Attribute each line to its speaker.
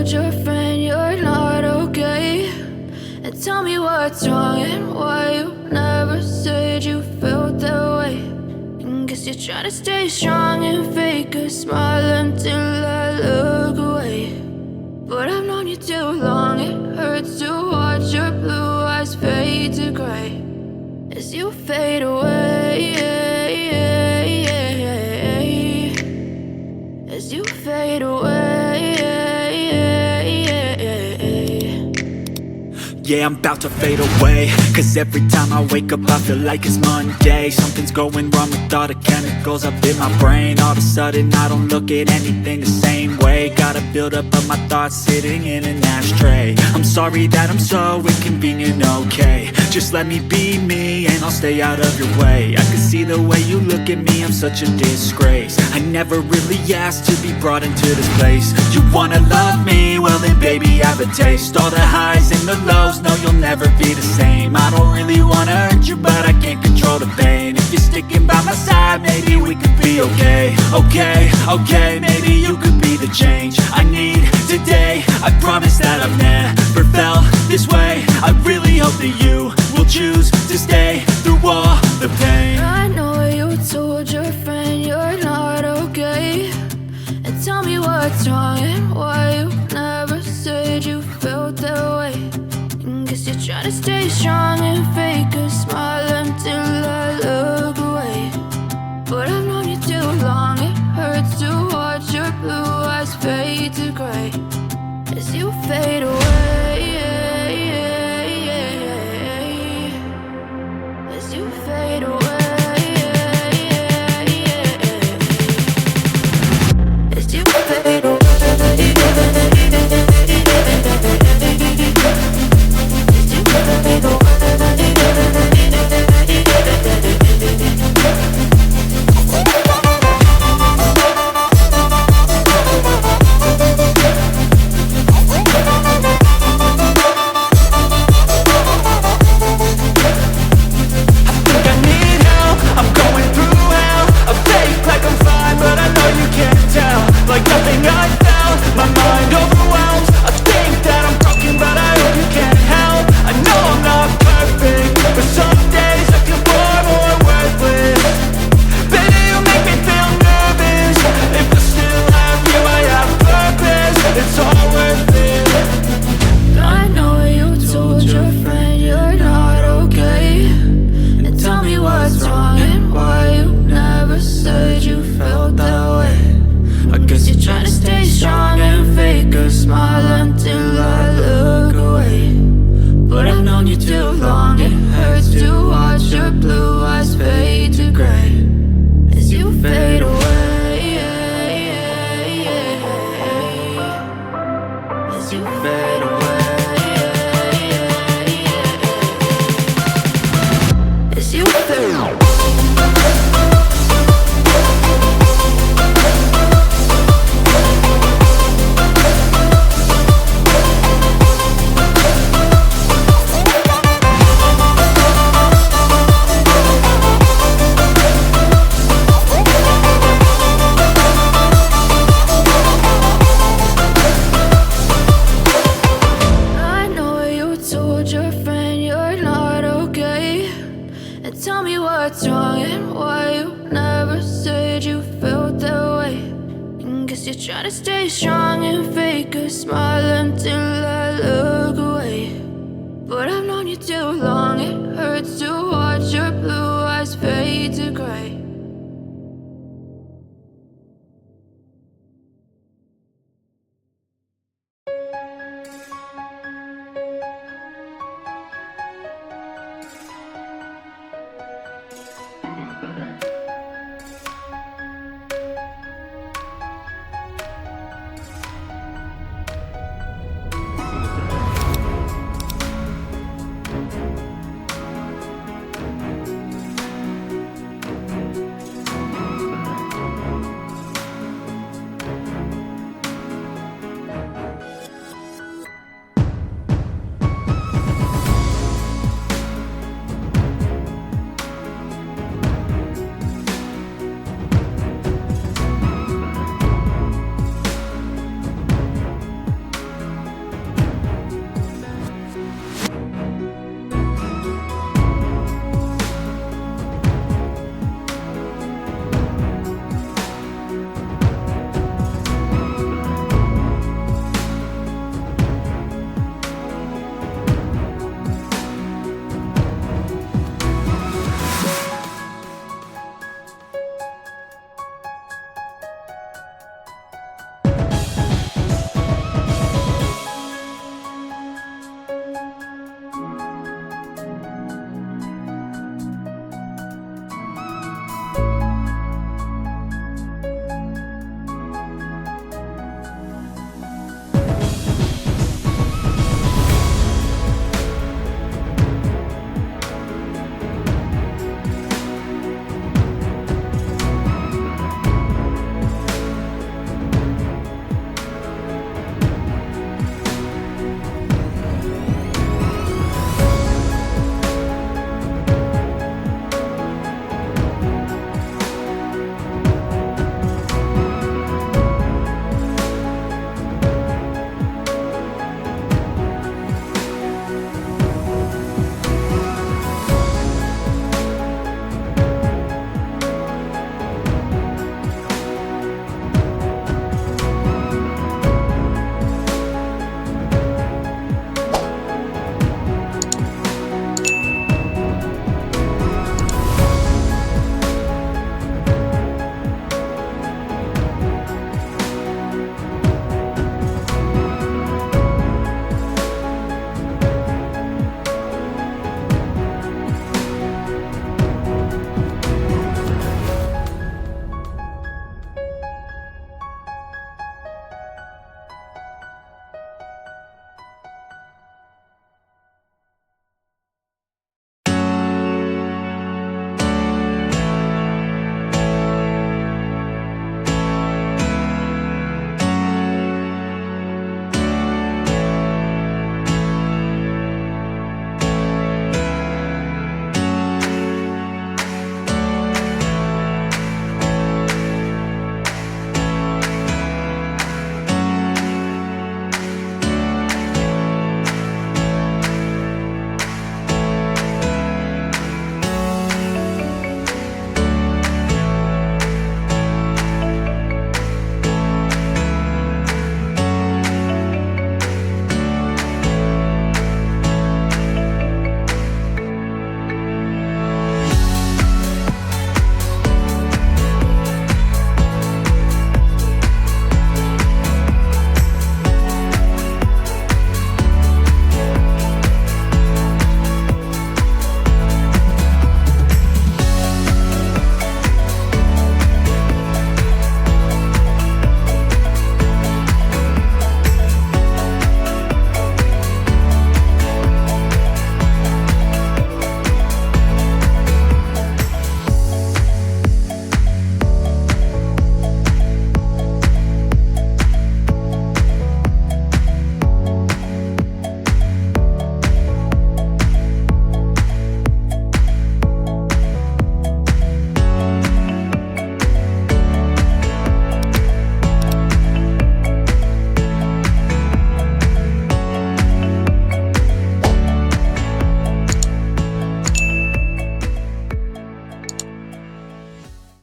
Speaker 1: told your friend you're not okay? And tell me what's wrong and why you never said you felt that way. And guess you're trying to stay strong and fake a smile until I look away. But I've known you too long, it hurts to watch your blue eyes fade to gray as you fade away, as you fade away.
Speaker 2: Yeah, I'm about to fade away, cause every time I wake up I feel like it's Monday. Something's going wrong with all the chemicals up in my brain. All of a sudden I don't look at anything the same way. Got a buildup of my thoughts sitting in an ashtray. I'm sorry that I'm so inconvenient, okay? Just let me be me and I'll stay out of your way. I can see the way you look at me, I'm such a disgrace. I never really asked to be brought into this place. You wanna love me? Well then baby I have a taste. All the highs and the lows, no, you'll never be the same. I don't really wanna hurt you, but I can't control the pain. If you're sticking by my side, maybe we could be okay. Okay, maybe you could be the change I need today. I promise that I've never felt this way. I really hope that you will choose to stay through all the pain.
Speaker 1: I know you told your friend you're not okay. And tell me what's wrong and why you never said you felt that way. Guess you're trying to stay strong and fake a smile until I look away. But I've known you too long, it hurts to watch your blue eyes fade to gray as you fade away, as you fade away, as you fade away. Tell me what's wrong and why you never said you felt that way. And guess you're trying to stay strong and fake a smile until